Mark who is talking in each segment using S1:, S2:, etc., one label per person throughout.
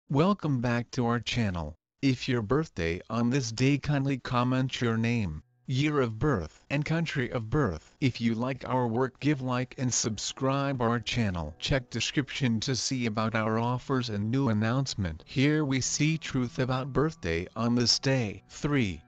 S1: Welcome back to our channel. If your birthday on this day, kindly comment your name, year of birth and country of birth. If you like our work, give like and subscribe our channel. Check description to see about our offers and new announcement. Here we see truth about birthday on this day. 3.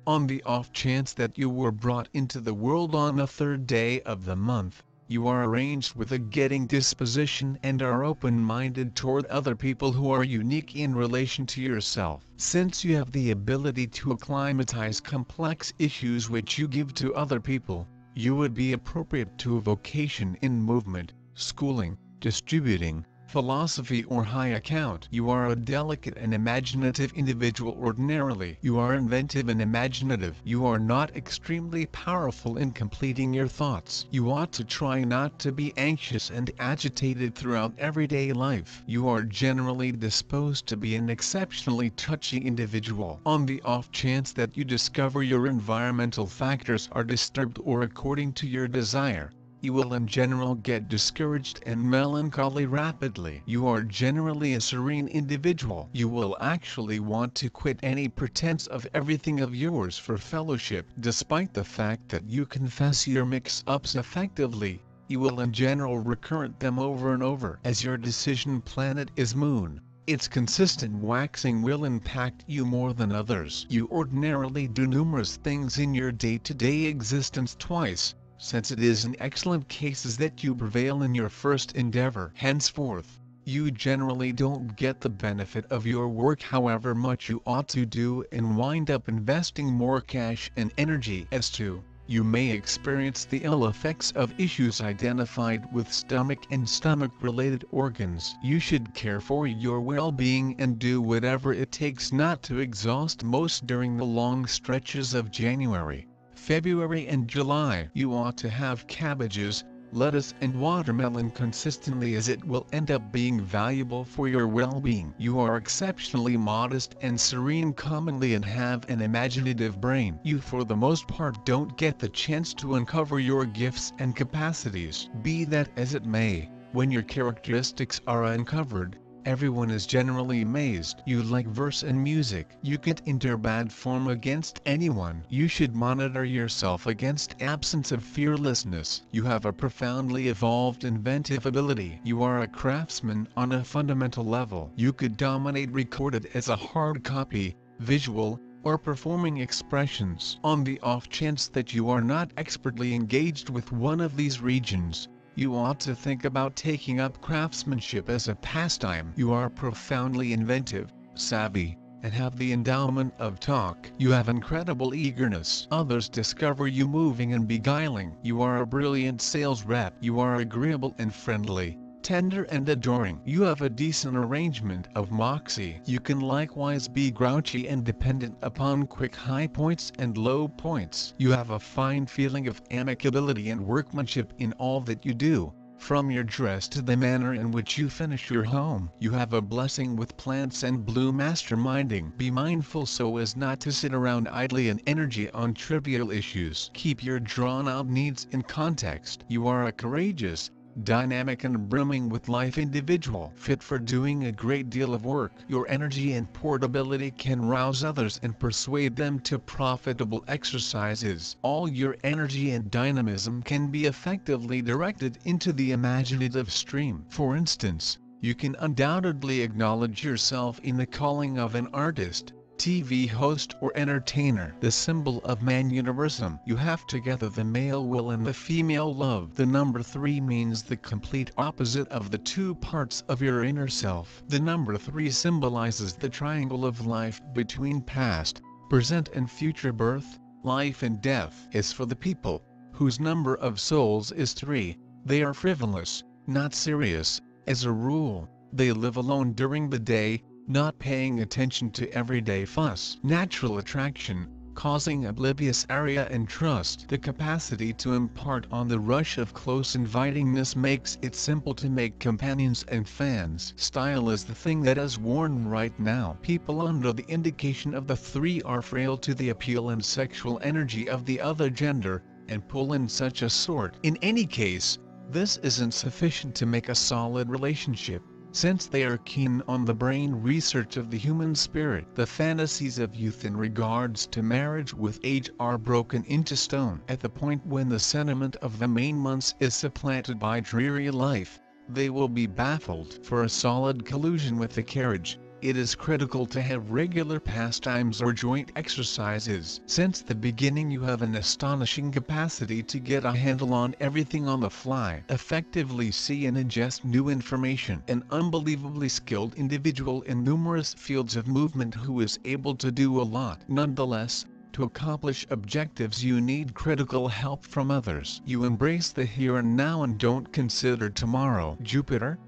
S1: On the off chance that you were brought into the world on the third day of the month, you are arranged with a getting disposition and are open-minded toward other people who are unique in relation to yourself. Since you have the ability to acclimatize complex issues which you give to other people, you would be appropriate to a vocation in movement, schooling, distributing, philosophy or high account. You are a delicate and imaginative individual ordinarily. You are inventive and imaginative. You are not extremely powerful in completing your thoughts. You ought to try not to be anxious and agitated throughout everyday life. You are generally disposed to be an exceptionally touchy individual. On the off chance that you discover your environmental factors are disturbed or according to your desire, you will in general get discouraged and melancholy rapidly. You are generally a serene individual. You will actually want to quit any pretense of everything of yours for fellowship. Despite the fact that you confess your mix-ups effectively, you will in general recurrent them over and over. As your decision planet is Moon, its consistent waxing will impact you more than others. You ordinarily do numerous things in your day-to-day existence twice, since it is in excellent cases that you prevail in your first endeavor. Henceforth, you generally don't get the benefit of your work however much you ought to do and wind up investing more cash and energy. As to, you may experience the ill effects of issues identified with stomach and stomach-related organs. You should care for your well-being and do whatever it takes not to exhaust most during the long stretches of January, February and July. You ought to have cabbages, lettuce and watermelon consistently, as it will end up being valuable for your well-being. You are exceptionally modest and serene commonly and have an imaginative brain. You for the most part don't get the chance to uncover your gifts and capacities. Be that as it may, when your characteristics are uncovered, everyone is generally amazed. You like verse and music. You can't enter bad form against anyone. You should monitor yourself against absence of fearlessness. You have a profoundly evolved inventive ability. You are a craftsman on a fundamental level. You could dominate recorded as a hard copy, visual, or performing expressions. On the off chance that you are not expertly engaged with one of these regions, you ought to think about taking up craftsmanship as a pastime. You are profoundly inventive, savvy, and have the endowment of talk. You have incredible eagerness. Others discover you moving and beguiling. You are a brilliant sales rep. You are agreeable and friendly, tender and adoring. You have a decent arrangement of moxie. You can likewise be grouchy and dependent upon quick high points and low points. You have a fine feeling of amicability and workmanship in all that you do, from your dress to the manner in which you finish your home. You have a blessing with plants and blue masterminding. Be mindful so as not to sit around idly and energy on trivial issues. Keep your drawn-out needs in context. You are a courageous, dynamic and brimming with life individual, fit for doing a great deal of work. Your energy and portability can rouse others and persuade them to profitable exercises. All your energy and dynamism can be effectively directed into the imaginative stream. For instance, you can undoubtedly acknowledge yourself in the calling of an artist, TV host or entertainer. The symbol of man universum. You have together the male will and the female love. The number 3 means the complete opposite of the two parts of your inner self. The number 3 symbolizes the triangle of life between past, present and future birth, life and death. As for the people whose number of souls is 3, they are frivolous, not serious. As a rule, they live alone during the day, not paying attention to everyday fuss. Natural attraction, causing oblivious area and trust. The capacity to impart on the rush of close invitingness makes it simple to make companions and fans. Style is the thing that is worn right now. People under the indication of the 3 are frail to the appeal and sexual energy of the other gender, and pull in such a sort. In any case, this isn't sufficient to make a solid relationship. since they are keen on the brain research of the human spirit. The fantasies of youth in regards to marriage with age are broken into stone. At the point when the sentiment of the main months is supplanted by dreary life, they will be baffled. For a solid collusion with the carriage, it is critical to have regular pastimes or joint exercises. Since the beginning you have an astonishing capacity to get a handle on everything on the fly, effectively see and ingest new information. An unbelievably skilled individual in numerous fields of movement who is able to do a lot. Nonetheless, to accomplish objectives you need critical help from others. You embrace the here and now and don't consider tomorrow. Jupiter.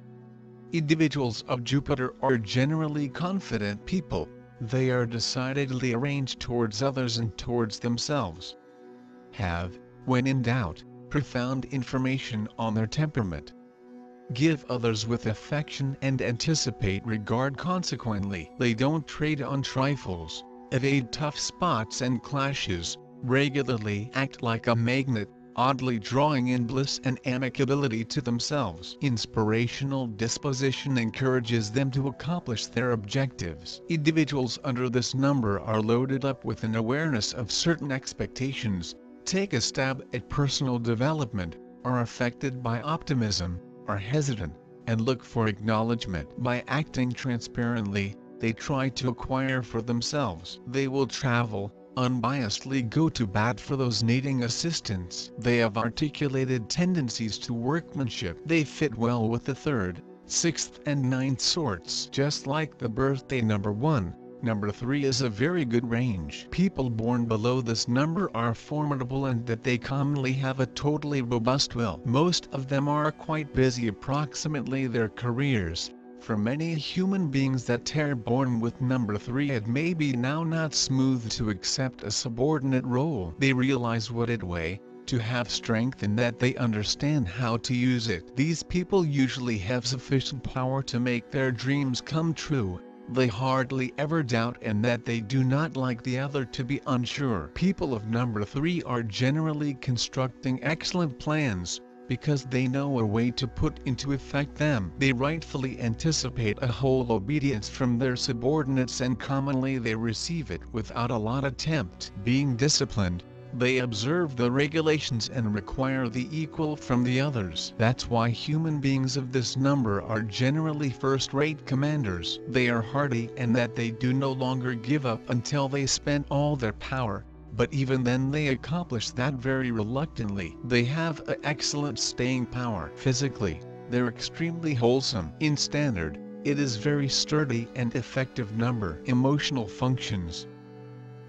S1: Individuals of Jupiter are generally confident people. They are decidedly arranged towards others and towards themselves. Have, when in doubt, profound information on their temperament. Give others with affection and anticipate regard. Consequently, they don't trade on trifles, evade tough spots and clashes, regularly act like a magnet, oddly drawing in bliss and amicability to themselves. Inspirational disposition encourages them to accomplish their objectives. Individuals under this number are loaded up with an awareness of certain expectations, take a stab at personal development, are affected by optimism, are hesitant, and look for acknowledgement. By acting transparently, they try to acquire for themselves. They will travel, unbiasedly go to bat for those needing assistance. They have articulated tendencies to workmanship. They fit well with the 3rd, 6th and 9th sorts. Just like the birthday number 1, number 3 is a very good range. People born below this number are formidable in that they commonly have a totally robust will. Most of them are quite busy approximately their careers. For many human beings that are born with number 3 it may be now not smooth to accept a subordinate role. They realize what it weighs to have strength and that they understand how to use it. These people usually have sufficient power to make their dreams come true. They hardly ever doubt and that they do not like the other to be unsure. People of number 3 are generally constructing excellent plans, because they know a way to put into effect them. They rightfully anticipate a whole obedience from their subordinates and commonly they receive it without a lot of attempt. Being disciplined, they observe the regulations and require the equal from the others. That's why human beings of this number are generally first-rate commanders. They are hardy and that they do no longer give up until they spend all their power. But even then they accomplish that very reluctantly. They have an excellent staying power. Physically, they're extremely wholesome. In standard, it is very sturdy and effective number. Emotional functions.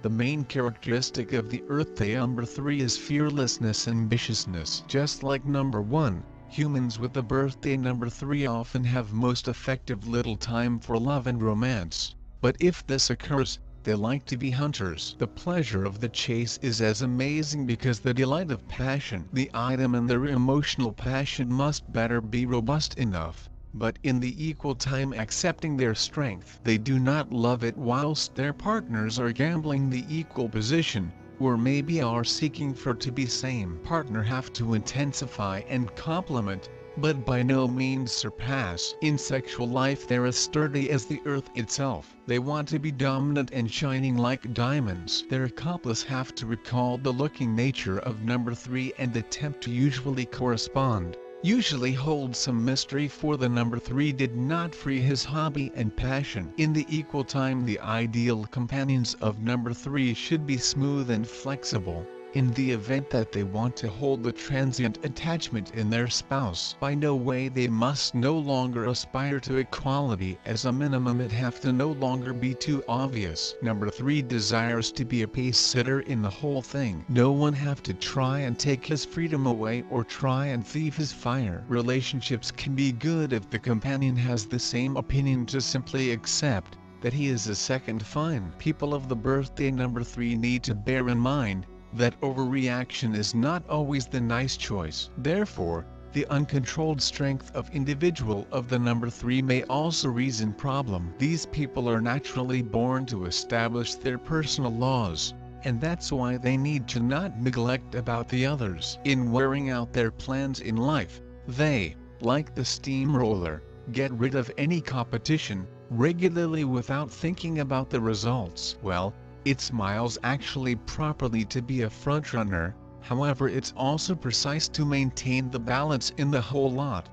S1: The main characteristic of the Earth-day number 3 is fearlessness and ambitiousness. Just like number 1, humans with the birthday number 3 often have most effective little time for love and romance. But if this occurs, they like to be hunters. The pleasure of the chase is as amazing because the delight of passion. The item and their emotional passion must better be robust enough, but in the equal time accepting their strength. They do not love it whilst their partners are gambling the equal position, or maybe are seeking for to be same partner have to intensify and complement, but by no means surpass. In sexual life they're as sturdy as the earth itself. They want to be dominant and shining like diamonds. Their accomplice have to recall the looking nature of number 3 and attempt to usually correspond. Usually hold some mystery for the number 3 did not free his hobby and passion. In the equal time the ideal companions of number 3 should be smooth and flexible. In the event that they want to hold the transient attachment in their spouse, by no way they must no longer aspire to equality. As a minimum it have to no longer be too obvious. Number 3 desires to be a pace sitter in the whole thing. No one have to try and take his freedom away or try and thieve his fire. Relationships can be good if the companion has the same opinion to simply accept that he is a second fine. People of the birthday number 3 need to bear in mind that overreaction is not always the nice choice. Therefore, the uncontrolled strength of individual of the number 3 may also reason problem. These people are naturally born to establish their personal laws, and that's why they need to not neglect about the others. In wearing out their plans in life, they, like the steamroller, Get rid of any competition, regularly without thinking about the results. Well, it smiles actually properly to be a frontrunner, however it's also precise to maintain the balance in the whole lot.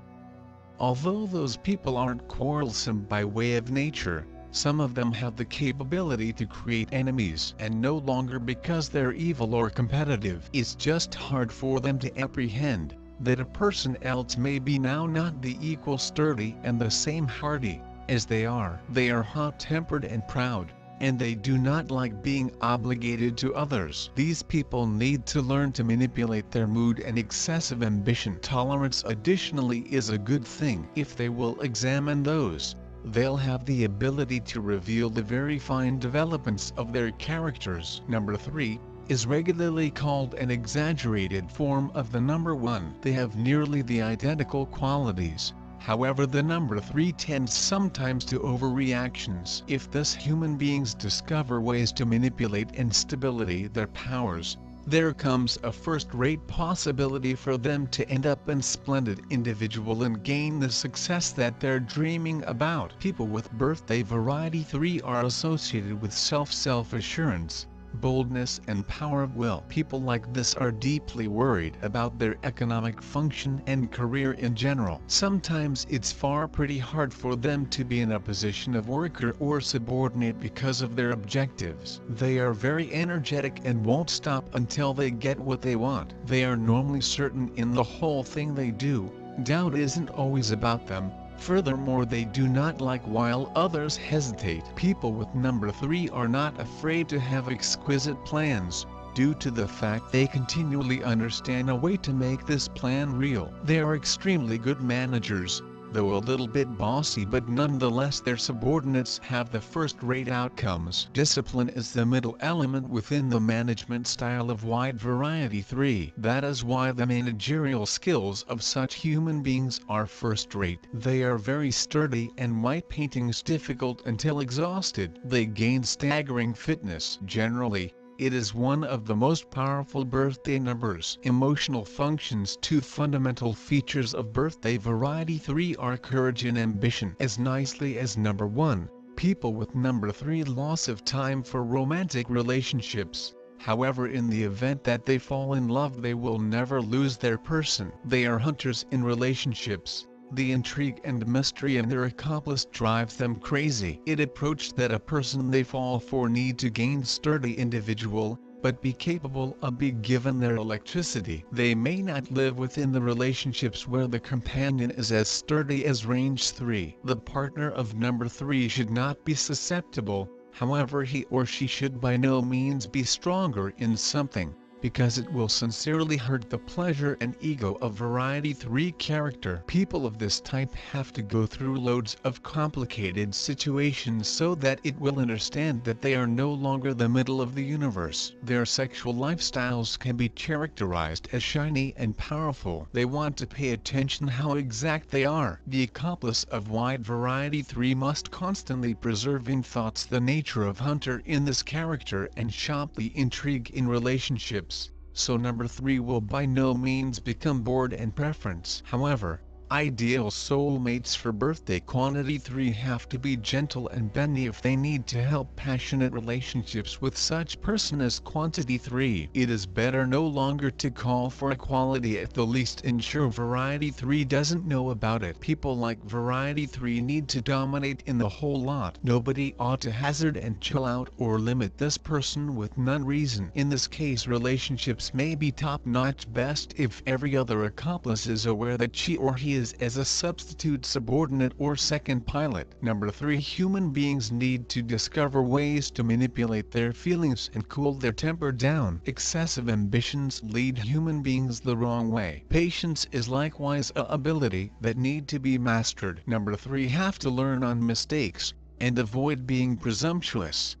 S1: Although those people aren't quarrelsome by way of nature, some of them have the capability to create enemies, and no longer because they're evil or competitive. It's just hard for them to apprehend that a person else may be now not the equal sturdy and the same hardy as they are. They are hot-tempered and proud, and they do not like being obligated to others. These people need to learn to manipulate their mood and excessive ambition. Tolerance additionally is a good thing. If they will examine those, they'll have the ability to reveal the very fine developments of their characters. Number 3 is regularly called an exaggerated form of the number 1. They have nearly the identical qualities. However, the number 3 tends sometimes to overreactions. If thus human beings discover ways to manipulate instability their powers, there comes a first-rate possibility for them to end up a splendid individual and gain the success that they're dreaming about. People with birthday variety 3 are associated with self-assurance, boldness and power of will. People like this are deeply worried about their economic function and career in general. Sometimes it's pretty hard for them to be in a position of worker or subordinate because of their objectives. They are very energetic and won't stop until they get what they want. They are normally certain in the whole thing they do. Doubt isn't always about them. Furthermore, they do not like while others hesitate. People with number 3 are not afraid to have exquisite plans, due to the fact they continually understand a way to make this plan real. They are extremely good managers, though a little bit bossy, but nonetheless their subordinates have the first-rate outcomes. Discipline is the middle element within the management style of wide variety 3. That is why the managerial skills of such human beings are first-rate. They are very sturdy and white painting's difficult until exhausted. They gain staggering fitness. Generally, it is one of the most powerful birthday numbers. Emotional functions. 2 fundamental features of birthday variety 3 are courage and ambition. As nicely as number 1, people with number 3 loss of time for romantic relationships. However, in the event that they fall in love, they will never lose their person. They are hunters in relationships. The intrigue and mystery in their accomplice drives them crazy. It approached that a person they fall for need to gain sturdy individual, but be capable of being given their electricity. They may not live within the relationships where the companion is as sturdy as range 3. The partner of number 3 should not be susceptible, however he or she should by no means be stronger in something, because it will sincerely hurt the pleasure and ego of variety 3 character. People of this type have to go through loads of complicated situations so that it will understand that they are no longer the middle of the universe. Their sexual lifestyles can be characterized as shiny and powerful. They want to pay attention how exact they are. The accomplice of wide variety 3 must constantly preserve in thoughts the nature of hunter in this character and shop the intrigue in relationships. So number 3 will by no means become bored and preference. However, ideal soulmates for birthday quantity 3 have to be gentle and bendy if they need to help passionate relationships with such person as quantity 3. It is better no longer to call for equality, at the least ensure variety 3 doesn't know about it. People like variety 3 need to dominate in the whole lot. Nobody ought to hazard and chill out or limit this person with none reason. In this case, relationships may be top-notch best if every other accomplice is aware that she or he is as a substitute subordinate or second pilot. Number 3, human beings need to discover ways to manipulate their feelings and cool their temper down. Excessive ambitions lead human beings the wrong way. Patience is likewise an ability that need to be mastered. Number 3 have to learn on mistakes and avoid being presumptuous.